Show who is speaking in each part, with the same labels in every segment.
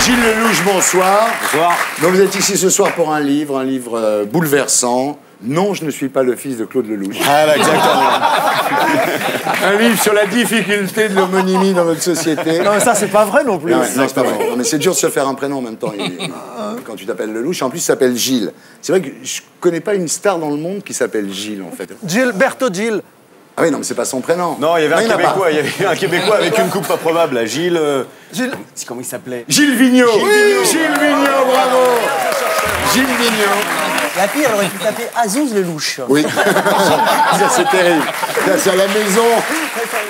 Speaker 1: Gilles Lelouch, bonsoir.
Speaker 2: Bonsoir.
Speaker 1: Donc vous êtes ici ce soir pour un livre bouleversant. Non, je ne suis pas le fils de Claude Lelouch.
Speaker 2: Ah, là, exactement.
Speaker 1: Un livre sur la difficulté de l'homonymie dans notre société.
Speaker 3: Non, mais ça, c'est pas vrai non plus.
Speaker 1: Non, c'est pas vrai. Non, mais c'est dur de se faire un prénom en même temps. Quand tu t'appelles Lelouch, en plus, il s'appelle Gilles. C'est vrai que je connais pas une star dans le monde qui s'appelle Gilles, en fait.
Speaker 3: Gilberto Gil.
Speaker 1: Ah oui, non, mais c'est pas son prénom.
Speaker 2: Non, il y avait
Speaker 1: Non,
Speaker 2: un Québécois. Il y avait un Québécois avec une coupe pas probable, là. Gilles. C'est comment il s'appelait?
Speaker 1: Gilles Vigneault. Gilles Vigneault, bravo. Gilles Vigneault.
Speaker 3: La fille, elle aurait pu taper Azouz Lelouch.
Speaker 1: Oui, ça c'est terrible. Là, c'est à la maison.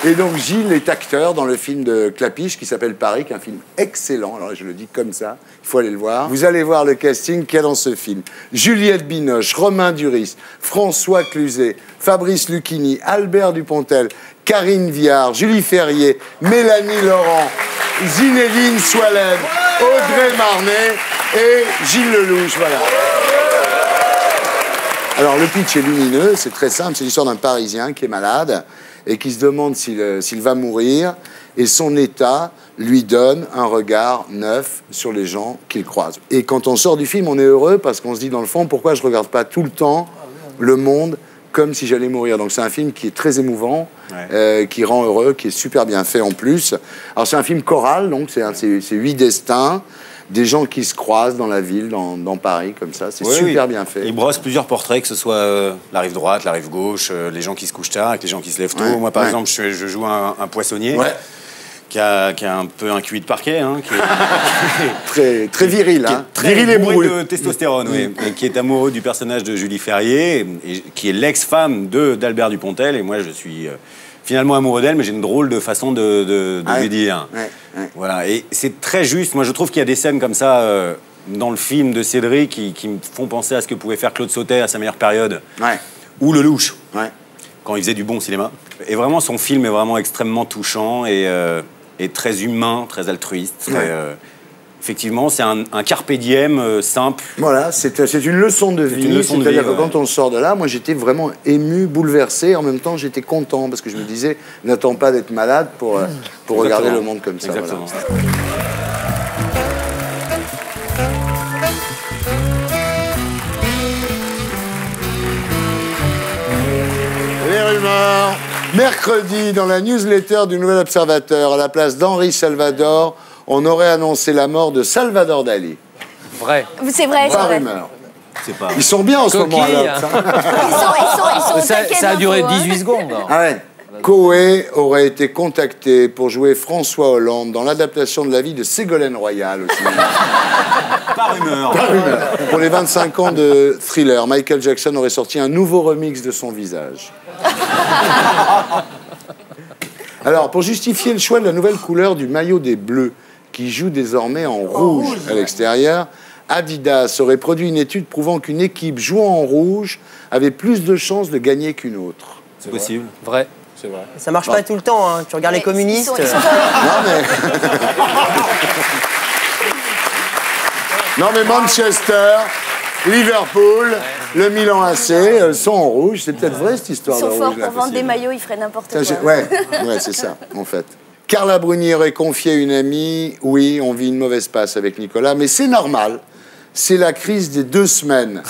Speaker 1: Et donc Gilles est acteur dans le film de Clapiche qui s'appelle Paris, qui est un film excellent. Alors je le dis comme ça, il faut aller le voir. Vous allez voir le casting qu'il y a dans ce film. Juliette Binoche, Romain Duris, François Cluzet, Fabrice Lucchini, Albert Dupontel, Karine Viard, Julie Ferrier, Mélanie Laurent, Zinedine Soilène, Audrey Marnet et Gilles Lelouch. Voilà. Alors, le pitch est lumineux, c'est très simple. C'est l'histoire d'un Parisien qui est malade et qui se demande s'il va mourir. Et son état lui donne un regard neuf sur les gens qu'il croise. Et quand on sort du film, on est heureux parce qu'on se dit, dans le fond, pourquoi je ne regarde pas tout le temps le monde comme si j'allais mourir. Donc, c'est un film qui est très émouvant, qui rend heureux, qui est super bien fait en plus. Alors, c'est un film choral, donc c'est 8 destins. Des gens qui se croisent dans la ville, dans Paris, comme ça. C'est super bien fait.
Speaker 2: Il brosse plusieurs portraits, que ce soit la rive droite, la rive gauche, les gens qui se couchent tard, avec les gens qui se lèvent tôt. Moi, par exemple, je joue un poissonnier qui a un peu un QI de parquet. Hein, qui est,
Speaker 1: très viril. Hein.
Speaker 2: Très viril et bourré de testostérone, et qui est amoureux du personnage de Julie Ferrier, et qui est l'ex-femme d'Albert Dupontel. Et moi, je suis... finalement amoureux d'elle, mais j'ai une drôle de façon de lui dire. Voilà, et c'est très juste. Moi, je trouve qu'il y a des scènes comme ça dans le film de Cédric qui me font penser à ce que pouvait faire Claude Sautet à sa meilleure période, ou Lelouch, quand il faisait du bon cinéma. Et vraiment, son film est vraiment extrêmement touchant et très humain, très altruiste. Effectivement, c'est un carpe diem simple.
Speaker 1: Voilà, c'est une leçon de vie. C'est-à-dire que quand on sort de là, moi j'étais vraiment ému, bouleversé. En même temps, j'étais content parce que je me disais, n'attends pas d'être malade pour regarder le monde comme ça.
Speaker 2: Exactement.
Speaker 1: Voilà. Les rumeurs. Mercredi, dans la newsletter du Nouvel Observateur, à la place d'Henri Salvador, on aurait annoncé la mort de Salvador Dali.
Speaker 4: Vrai.
Speaker 5: C'est vrai, c'est
Speaker 1: Pas
Speaker 5: vrai.
Speaker 1: rumeur.
Speaker 2: Pas...
Speaker 1: Ils sont bien en ce moment.
Speaker 5: Ils sont
Speaker 4: ça a duré 18 secondes.
Speaker 1: Ah ouais. Coé aurait été contacté pour jouer François Hollande dans l'adaptation de la vie de Ségolène Royal au cinéma.
Speaker 2: Pas rumeur.
Speaker 1: Pas rumeur. Pour les 25 ans de Thriller, Michael Jackson aurait sorti un nouveau remix de son visage. Alors, pour justifier le choix de la nouvelle couleur du maillot des Bleus, qui joue désormais en rouge à l'extérieur, Adidas aurait produit une étude prouvant qu'une équipe jouant en rouge avait plus de chances de gagner qu'une autre.
Speaker 2: C'est possible.
Speaker 4: Vrai.
Speaker 3: C'est vrai. Ça marche pas tout le temps, hein. Tu regardes les communistes.
Speaker 1: Non mais Manchester, Liverpool, le Milan AC sont en rouge. C'est peut-être vrai cette histoire de rouge.
Speaker 5: Ils sont forts pour vendre des maillots, ils feraient n'importe quoi.
Speaker 1: Ouais, c'est ça, en fait. Carla Bruni aurait confié à une amie, oui, on vit une mauvaise passe avec Nicolas, mais c'est normal. C'est la crise des 2 semaines.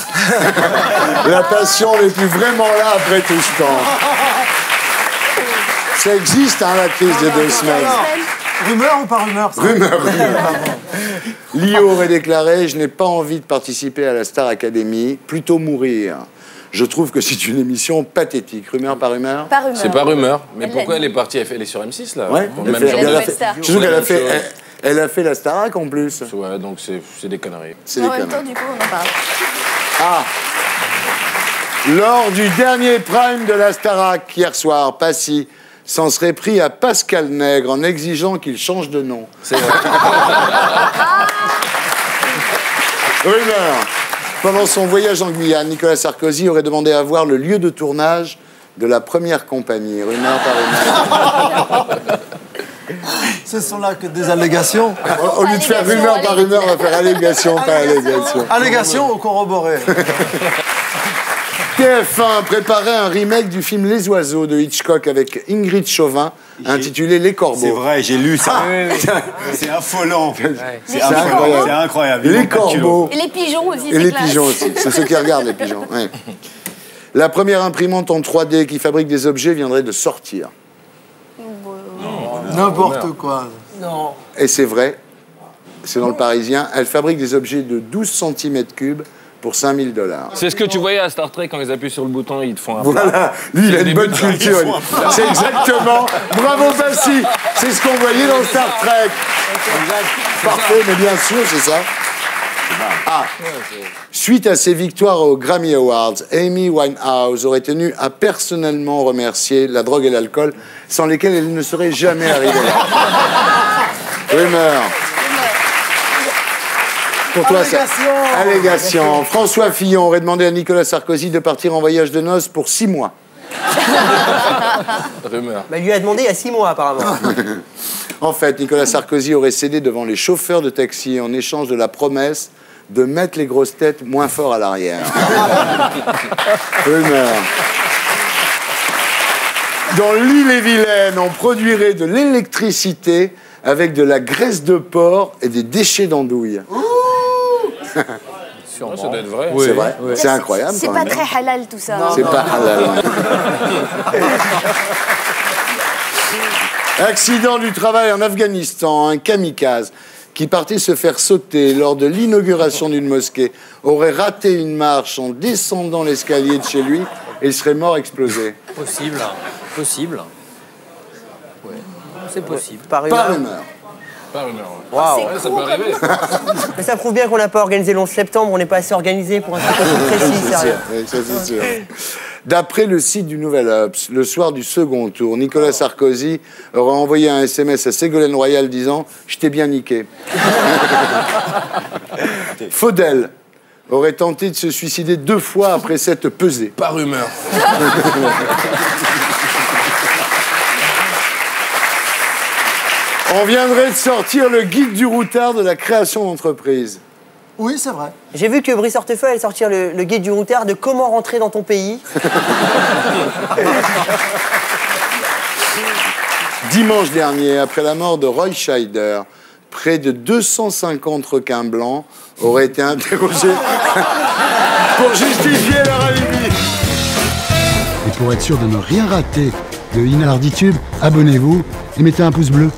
Speaker 1: La passion n'est plus vraiment là après tout ce temps. Ça existe, hein, la crise des 2 semaines.
Speaker 3: Rumeur ou pas rumeur?
Speaker 1: Rumeur. Lio aurait déclaré « Je n'ai pas envie de participer à la Star Academy, plutôt mourir. Je trouve que c'est une émission pathétique. » Rumeur par rumeur?
Speaker 5: Pas rumeur.
Speaker 4: C'est pas rumeur. Mais pourquoi elle est partie? Elle est sur M6, là.
Speaker 1: Ouais. Elle a fait la Starac en plus.
Speaker 4: Ouais, donc c'est des conneries.
Speaker 5: En même temps, du coup, on en parle.
Speaker 1: Ah! Lors du dernier prime de la Starac, hier soir, Passy s'en serait pris à Pascal Nègre en exigeant qu'il change de nom.
Speaker 4: C'est vrai.
Speaker 1: Rumeur. Pendant son voyage en Guyane, Nicolas Sarkozy aurait demandé à voir le lieu de tournage de la première compagnie. Rumeur par rumeur.
Speaker 3: Ce sont là que des allégations.
Speaker 1: Au lieu de faire rumeur par rumeur, on va faire allégation par allégation.
Speaker 3: Allégations ou corroborées?
Speaker 1: TF1 préparait un remake du film Les Oiseaux de Hitchcock avec Ingrid Chauvin, intitulé Les Corbeaux.
Speaker 2: C'est vrai, j'ai lu ça. C'est affolant. C'est
Speaker 1: incroyable.
Speaker 2: C'est incroyable.
Speaker 1: Les Corbeaux.
Speaker 5: Et les pigeons aussi,
Speaker 1: Et
Speaker 5: c'est
Speaker 1: les
Speaker 5: classe.
Speaker 1: pigeons aussi. C'est ceux qui regardent les pigeons. Ouais. La première imprimante en 3D qui fabrique des objets viendrait de sortir.
Speaker 3: N'importe quoi.
Speaker 5: Non.
Speaker 1: Et c'est vrai. C'est dans le Parisien. Elle fabrique des objets de 12 cm3 pour 5 000 $.
Speaker 4: C'est ce que tu voyais à Star Trek quand ils appuient sur le bouton, ils te font un
Speaker 1: Voilà, lui il a une bonne culture. C'est exactement. Bravo Bassi. C'est ce qu'on voyait dans Star Trek. Parfait, mais bien sûr, c'est ça. Ah. Suite à ses victoires aux Grammy Awards, Amy Winehouse aurait tenu à personnellement remercier la drogue et l'alcool, sans lesquels elle ne serait jamais arrivée là. Rumeur. Pour toi, ça. Allégation. François Fillon aurait demandé à Nicolas Sarkozy de partir en voyage de noces pour 6 mois.
Speaker 4: Rumeur.
Speaker 3: Bah, il lui a demandé il y a 6 mois, apparemment.
Speaker 1: En fait, Nicolas Sarkozy aurait cédé devant les chauffeurs de taxi en échange de la promesse de mettre les grosses têtes moins fort à l'arrière. Rumeur. Dans l'île-et-Vilaine, on produirait de l'électricité avec de la graisse de porc et des déchets d'andouille.
Speaker 4: Sûrement. Ça doit être vrai.
Speaker 1: C'est vrai. C'est incroyable.
Speaker 5: C'est
Speaker 1: quand
Speaker 5: pas
Speaker 1: même.
Speaker 5: très halal tout ça.
Speaker 1: C'est pas halal. Accident du travail en Afghanistan. Un kamikaze qui partait se faire sauter lors de l'inauguration d'une mosquée aurait raté une marche en descendant l'escalier de chez lui et il serait mort explosé.
Speaker 6: Possible. Possible. Ouais. C'est possible.
Speaker 3: Par
Speaker 1: Pas
Speaker 3: rumeur.
Speaker 1: rumeur.
Speaker 4: Pas rumeur.
Speaker 3: Waouh.
Speaker 4: Ouais, ça peut arriver.
Speaker 3: Mais ça prouve bien qu'on n'a pas organisé le 11 septembre, on n'est pas assez organisé pour un truc aussi précis, sérieux.
Speaker 1: Oui, ça, c'est sûr. D'après le site du Nouvel Obs, le soir du second tour, Nicolas Sarkozy aurait envoyé un SMS à Ségolène Royal disant « Je t'ai bien niqué ». Faudel aurait tenté de se suicider 2 fois après s'être pesé.
Speaker 4: Pas rumeur.
Speaker 1: On viendrait de sortir le guide du routard de la création d'entreprise.
Speaker 3: Oui, c'est vrai. J'ai vu que Brice Hortefeux allait sortir le guide du routard de comment rentrer dans ton pays.
Speaker 1: Dimanche dernier, après la mort de Roy Scheider, près de 250 requins blancs auraient été interrogés pour justifier leur alibi.
Speaker 7: Et pour être sûr de ne rien rater de Inarditube, abonnez-vous et mettez un pouce bleu.